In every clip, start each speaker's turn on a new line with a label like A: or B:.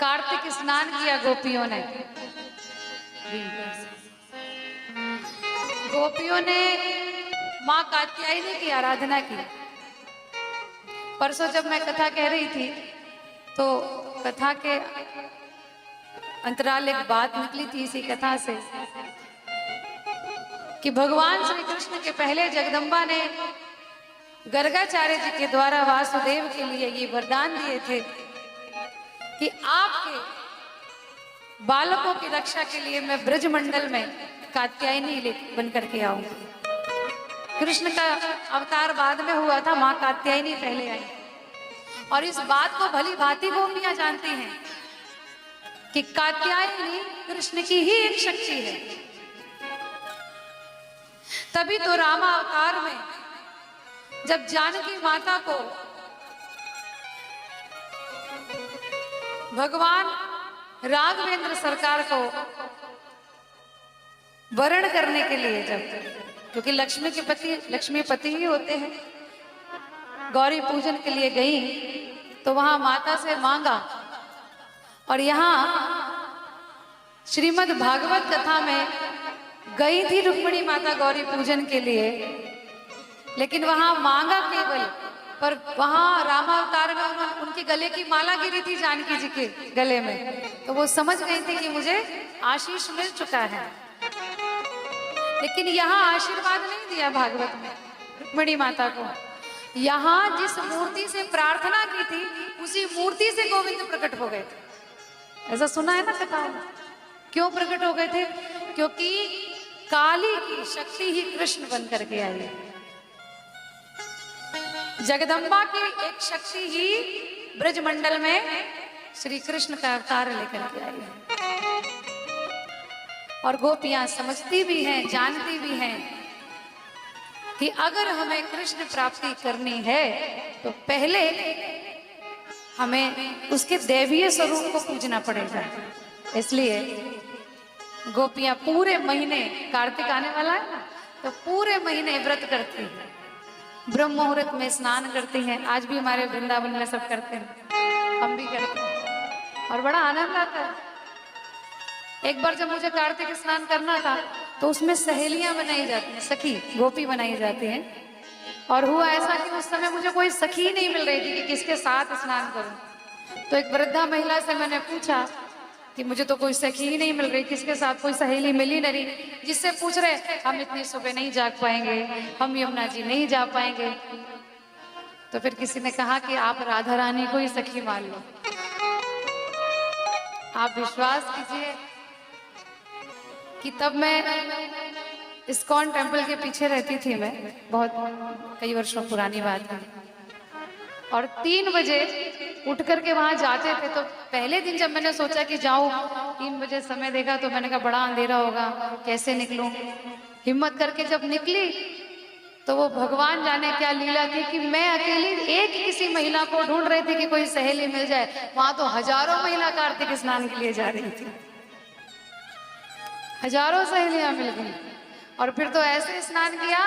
A: कार्तिक स्नान किया गोपियों ने। गोपियों ने माँ कात्यायनी की आराधना की। परसों जब मैं कथा कह रही थी तो कथा के अंतराल एक बात निकली थी इसी कथा से कि भगवान श्री कृष्ण के पहले जगदम्बा ने गर्गाचार्य जी के द्वारा वासुदेव के लिए ये वरदान दिए थे कि आपके बालकों की रक्षा के लिए मैं ब्रजमंडल में कात्यायनी बन करके आऊंगी। कृष्ण का अवतार बाद में हुआ था, मां कात्यायनी पहले आई। और इस बात को भली भांति गोपियां जानती हैं कि कात्यायनी कृष्ण की ही एक शक्ति है। तभी तो रामा अवतार में जब जानकी माता को भगवान राघवेंद्र सरकार को वरण करने के लिए, जब क्योंकि लक्ष्मीपति ही होते हैं, गौरी पूजन के लिए गई तो वहां माता से मांगा। और यहाँ श्रीमद् भागवत कथा में गई थी रुक्मिणी माता गौरी पूजन के लिए, लेकिन वहां मांगा केवल, पर वहां रामावतार में उनके गले की माला गिरी थी जानकी जी के गले में, तो वो समझ गई थी कि मुझे आशीष मिल चुका है। लेकिन यहाँ आशीर्वाद नहीं दिया भागवत में रुक्मिणी माता को। यहाँ जिस मूर्ति से प्रार्थना की थी उसी मूर्ति से गोविंद प्रकट हो गए थे। ऐसा सुना है ना कथा में। क्यों प्रकट हो गए थे? क्योंकि काली की शक्ति ही कृष्ण बन करके आई है। जगदम्बा की एक शक्ति ही ब्रजमंडल में श्री कृष्ण का अवतार लेकर के आई है। और गोपियां समझती भी हैं, जानती भी हैं कि अगर हमें कृष्ण प्राप्ति करनी है तो पहले हमें उसके दैवीय स्वरूप को पूजना पड़ेगा। इसलिए गोपियां पूरे महीने, कार्तिक आने वाला है ना, तो पूरे महीने व्रत करती हैं, ब्रह्म मुहूर्त में स्नान करती हैं। आज भी हमारे वृंदावन में सब करते हैं, हम भी करते हैं और बड़ा आनंद आता है। एक बार जब मुझे कार्तिक स्नान करना था तो उसमें सहेलियां बनाई जाती हैं, सखी गोपी बनाई जाती हैं। और हुआ ऐसा कि उस समय मुझे कोई सखी नहीं मिल रही थी कि किसके साथ स्नान करूं। तो एक वृद्धा महिला से मैंने पूछा कि मुझे तो कोई सखी ही नहीं मिल रही, किसके साथ कोई सहेली मिली नहीं। जिससे पूछ रहे हम इतनी सुबह नहीं जाग पाएंगे, हम यमुना जी नहीं जा पाएंगे। तो फिर किसी ने कहा कि आप राधा रानी को ही सखी मान लो। आप विश्वास कीजिए कि तब मैं इस्कॉन टेम्पल के पीछे रहती थी, मैं बहुत कई वर्षों पुरानी बात है। और 3 बजे उठ करके वहां जाते थे। तो पहले दिन जब मैंने सोचा कि जाऊं, 3 बजे समय देखा तो मैंने कहा बड़ा अंधेरा होगा, कैसे निकलूं। हिम्मत करके जब निकली तो वो भगवान जाने क्या लीला थी कि मैं अकेली एक किसी महिला को ढूंढ रही थी कि कोई सहेली मिल जाए। वहां तो हजारों महिला कार्तिक स्नान के लिए जा रही थी, हजारों सहेलियां मिल गई। और फिर तो ऐसे स्नान किया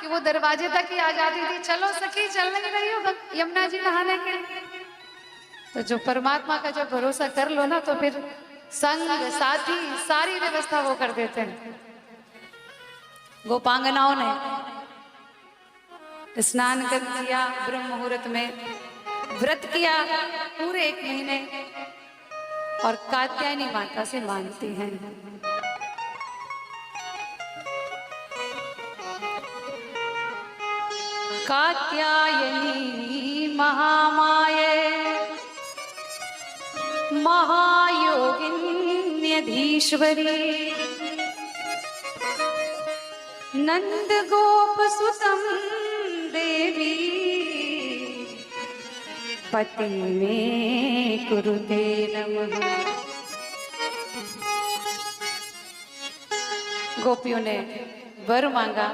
A: कि वो दरवाजे तक ही आ जाती थी, चलो सखी चल नहीं रही हो यमुना जी नहाने के लिए। तो जो परमात्मा का जो भरोसा कर लो ना, तो फिर संग साथी सारी व्यवस्था वो कर देते हैं। गोपांगनाओं ने स्नान कर किया, ब्रह्म मुहूर्त में व्रत किया पूरे 1 महीने और कात्यायनी माता से मांगती हैं। कात्यायनी महामाये महायोगिन्यधीश्वरी नंद गोप सुतम देवी पति में कुरुते नमः। गोपियों ने वर मांगा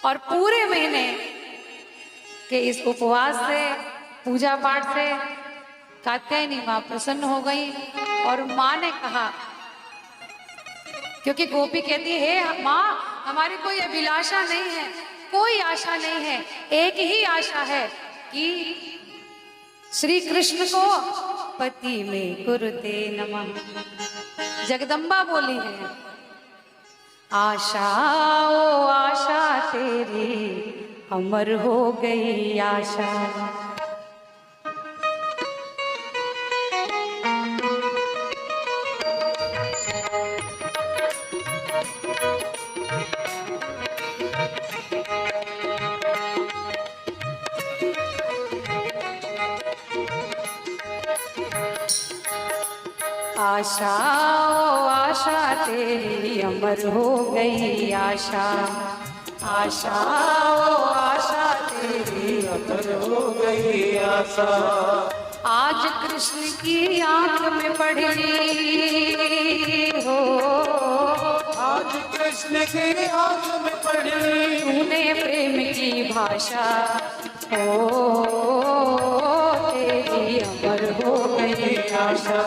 A: और पूरे महीने के इस उपवास से, पूजा पाठ से कात्यायनी माँ प्रसन्न हो गई। और माँ ने कहा, क्योंकि गोपी कहती है माँ हमारी कोई अभिलाषा नहीं है, कोई आशा नहीं है, एक ही आशा है कि श्री कृष्ण को पति में कुरुते नमः। जगदम्बा बोली है, आशा ओ आशा तेरी अमर हो गई आशा। आशा ओ आशा तेरी अमर हो गई आशा। आशा ओ आशा तेरी
B: अमर हो गई आशा।
A: आज कृष्ण की आंख में पड़ी हो,
B: आज कृष्ण की आंख में पड़ी
A: तूने प्रेम की भाषा। ओ तेरी अमर हो गई आशा।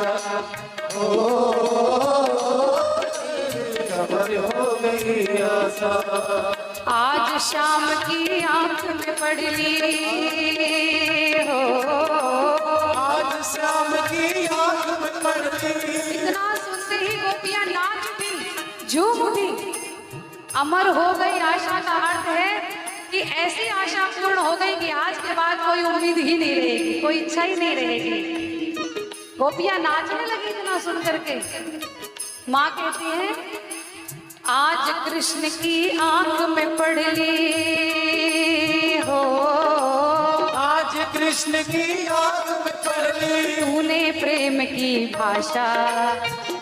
B: अमर हो गई आशा।
A: आज शाम की आंख में पड़ी हो,
B: आज शाम की आंख में पड़ी।
A: इतना सुनते ही गोपियां नाच उठी, झूम उठी। अमर हो गई आशा का अर्थ है कि ऐसी आशा पूर्ण हो गई कि आज के बाद कोई उम्मीद ही नहीं रहेगी, कोई इच्छा ही नहीं रहेगी। गोपियां नाचने लगी इतना सुन करके। माँ कहती है, आज कृष्ण की आंख में पड़ी हो,
B: आज कृष्ण की आंख में पड़ी
A: तूने प्रेम की भाषा।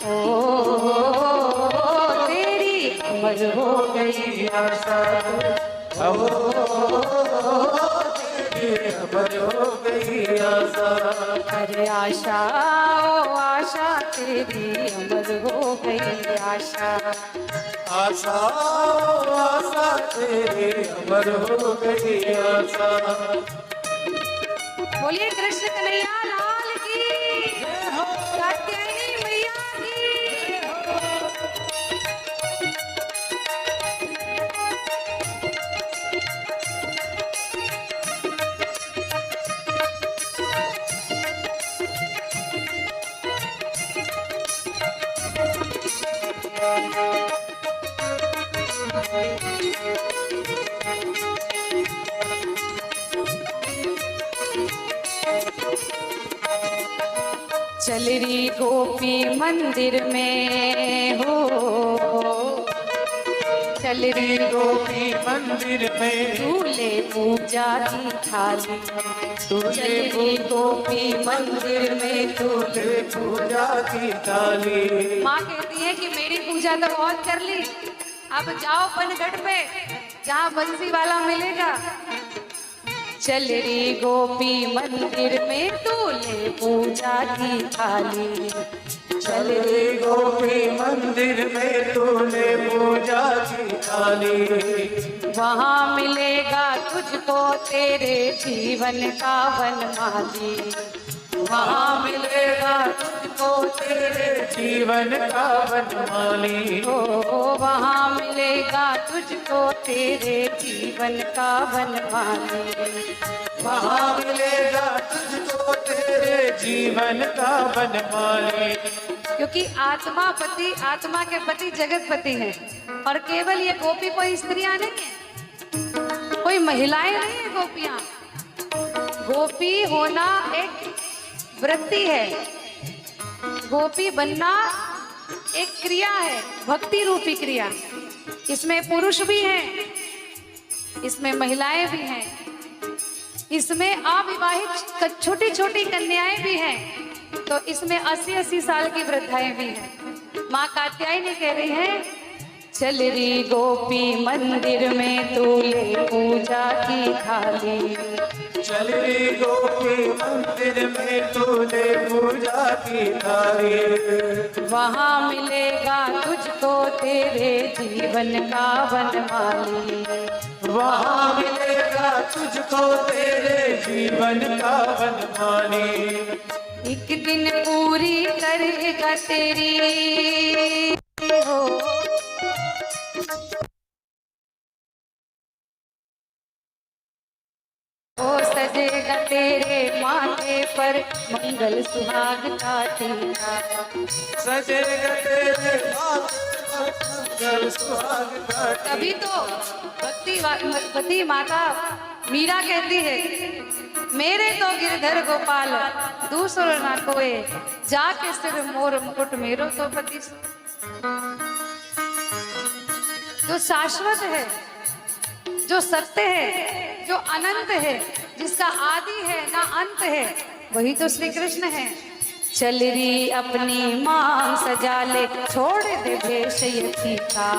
A: ओ तेरी अमर हो गई आशा।
B: अमर हो गई आशा।
A: अरे आशा ओ आशा तेरी अमर हो गई आशा।
B: आशा आशा तेरी अमर हो गई आशा।
A: बोलिए कृष्ण कन्हैया लाल की, कात्यायनी मैया की। चल रही गोपी मंदिर में हो, चल रही
B: गोपी मंदिर में
A: दूल्हे पूजा की थाली। चल रही गोपी मंदिर में
B: दूल्हे पूजा की थाली।
A: माँ कहती है कि मेरी पूजा तो बहुत कर ली, अब जाओ पनघट पे जहाँ बंसी वाला मिलेगा। चल रही गोपी मंदिर में दूल्हे पूजा की थाली।
B: चल रही गोपी मंदिर में दूल्हे पूजा की थाली।
A: वहाँ मिलेगा तुझको तेरे जीवन का वनमाली। वहाँ
B: मिलेगा तुझको तेरे जीवन का वनमाली।
A: ओ वहाँ मिलेगा तुझको तेरे जीवन का वनमाली।
B: वहाँ मिलेगा तुझको तेरे जीवन का वनमाली।
A: क्योंकि आत्मा पति, आत्मा के पति जगतपति हैं, और केवल ये गोपी कोई स्त्रियां नहीं है, कोई महिलाएं नहीं है गोपियां। गोपी होना एक वृत्ति है, गोपी बनना एक क्रिया है, भक्ति रूपी क्रिया। इसमें पुरुष भी हैं, इसमें महिलाएं भी हैं, इसमें अविवाहित छोटी छोटी कन्याएं भी हैं, तो इसमें 80-80 साल की वृद्धाएं भी हैं। माँ कात्यायनी कह रही है, चल रही गोपी मंदिर में दूल्हे पूजा की थाली।
B: चल रही गोपी मंदिर में दूल्हे पूजा की थाली।
A: वहाँ मिलेगा तुझको तेरे जीवन का वनमाली।
B: वहाँ मिलेगा तुझको तेरे जीवन का वनमाली।
A: एक दिन पूरी करेगा तेरी हो, ओ सजेगा तेरे माथे पर मंगल सुहाग का टीका।
B: सजेगा तेरे मंगल सुहाग का
A: तभी तो भक्ति माता मीरा कहती है, मेरे तो गिरधर गोपाल दूसरो ना कोई, जाके सिर मोर मुकुट मेरो तो पति। जो शाश्वत है, जो सत्य है, जो अनंत है, जिसका आदि है ना अंत है, वही तो श्री कृष्ण है। चल री अपनी मांग सजा ले, छोड़ दे भेष ये फीका।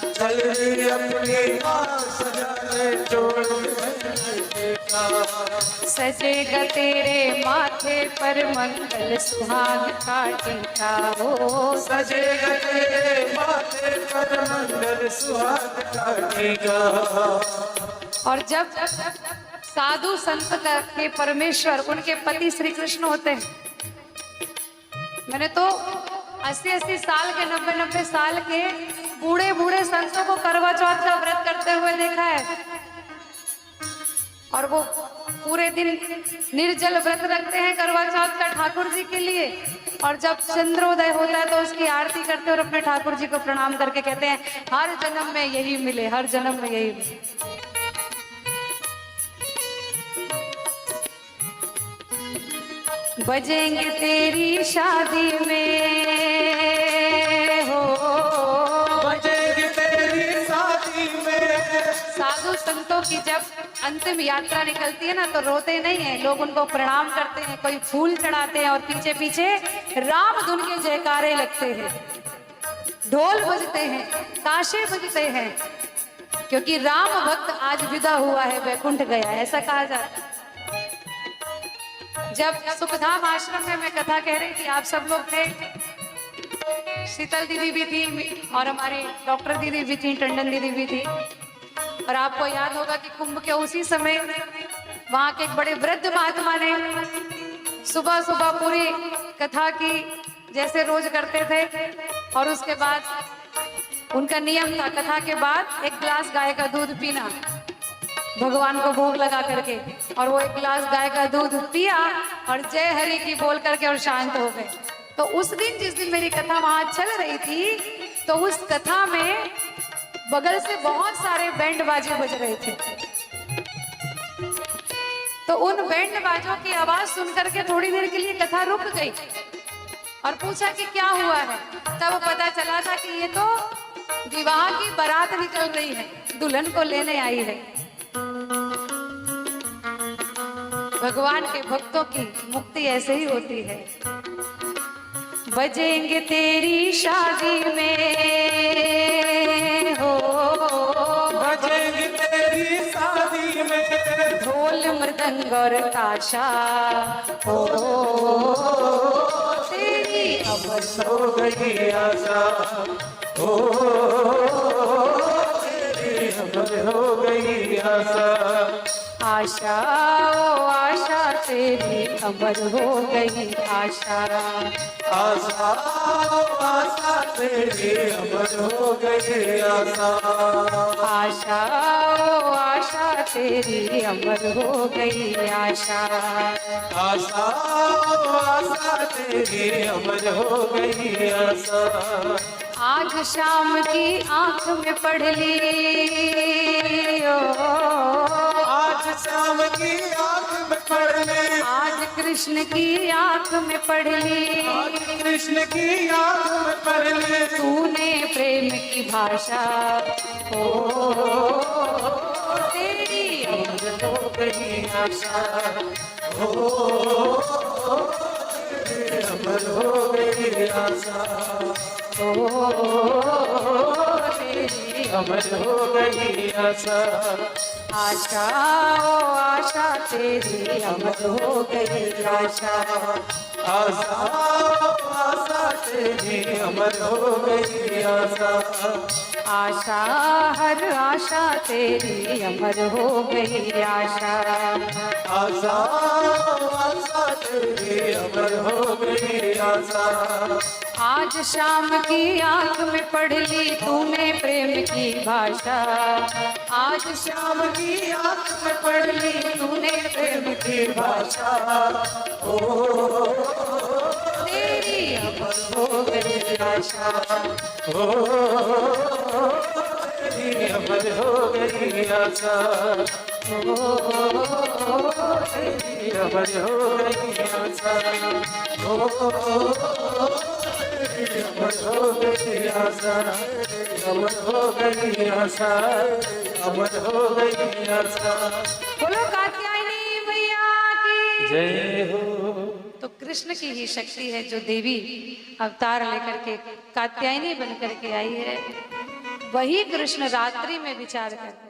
B: चल री अपनी मांग सजा ले, छोड़ दे भेष ये फीका।
A: सजेगा तेरे माथे पर मंगल सुहाग का टीका। हो
B: सजेगा तेरे माथे पर मंगल सुहाग का टीका।
A: और जब साधु संत के परमेश्वर उनके पति श्री कृष्ण होते हैं। मैंने तो 80-80 साल के 90-90 साल के बूढ़े बूढ़े संतों को करवा चौथ का व्रत करते हुए देखा है, और वो पूरे दिन निर्जल व्रत रखते हैं करवा चौथ का ठाकुर जी के लिए। और जब चंद्रोदय होता है तो उसकी आरती करते हैं और अपने ठाकुर जी को प्रणाम करके कहते हैं, हर जन्म में यही मिले, हर जन्म में यही मिले। बजेंगे तेरी शादी में हो,
B: बजेंगे तेरी शादी में।
A: साधु संतों की जब अंतिम यात्रा निकलती है ना, तो रोते नहीं है लोग, उनको प्रणाम करते हैं, कोई फूल चढ़ाते हैं और पीछे पीछे राम धुन के जयकारे लगते हैं, ढोल बजते हैं, ताशे बजते हैं, क्योंकि राम भक्त आज विदा हुआ है, वैकुंठ गया, ऐसा कहा जाता है। जब सुखधाम आश्रम में मैं कथा कह रही थी, आप सब लोग थे, शीतल दीदी भी थी और हमारी डॉक्टर दीदी भी थी, टंडन दीदी भी थी। और आपको याद होगा कि कुंभ के उसी समय वहां के एक बड़े वृद्ध महात्मा ने सुबह सुबह पूरी कथा की जैसे रोज करते थे, और उसके बाद उनका नियम था कथा के बाद एक गिलास गाय का दूध पीना, भगवान को भोग लगा करके। और वो एक गिलास गाय का दूध पिया और जय हरि की बोल करके और शांत हो गए। तो उस दिन जिस दिन मेरी कथा वहां चल रही थी, तो उस कथा में बगल से बहुत सारे बैंड बाजे बज रहे थे। तो उन बैंड बाजों की आवाज सुन करके थोड़ी देर के लिए कथा रुक गई और पूछा कि क्या हुआ है। तब पता चला था कि ये तो विवाह की बारात निकल रही है, दुल्हन को लेने आई है। भगवान के भक्तों की मुक्ति ऐसे ही होती है। बजेंगे तेरी शादी में हो,
B: बजेंगे तेरी शादी में,
A: ढोल मृदंग और ताशा हो, तेरी
B: अमर हो गई आशा हो, तेरी अमर हो गई आशा।
A: आशा ओ आशा तेरी अमर हो गई आशा।
B: आशा आशा तेरी अमर हो गई आशा।
A: आशा ओ आशा तेरी अमर हो गई आशा।
B: आशा आशा तेरी अमर हो गई आशा।
A: आज शाम की आंख में पढ़ ली ओ,
B: आज शाम की आंख में पढ़ ले,
A: आज कृष्ण की आंख में पढ़ ली,
B: आज कृष्ण की आंख में पढ़ ले,
A: तूने प्रेम की भाषा ओ, तेरी
B: अमर हो गई आशा हो, तेरी अमर हो गई आशा
A: ओ, तेरी
B: अमर हो गई आशा।
A: आशा ओ आशा तेरी अमर हो गई आशा।
B: आशा आशा तेरी अमर हो गई आशा।
A: आशा हर आशा तेरी अमर हो गई आशा।
B: आशा आशा तेरी अमर हो गई आशा।
A: आज शाम की आंख में पढ़ ली तूने प्रेम की भाषा। आज
B: श्याम की आंख में पढ़ ली
A: तूने
B: प्रेम की भाषा। ओ
A: तेरी
B: अमर हो गई आशा। ओ तेरी अमर हो गई आशा। ओ तेरी अमर हो गई आशा। ओ तेरी अमर हो गई आशा। अमर हो गई आशा। अमर हो गई आशा।
A: बोलो कात्यायनी मैया की
B: जय हो।
A: तो कृष्ण की ही शक्ति है जो देवी अवतार लेकर के कात्यायनी बन करके आई है। वही कृष्ण रात्रि में विचार करते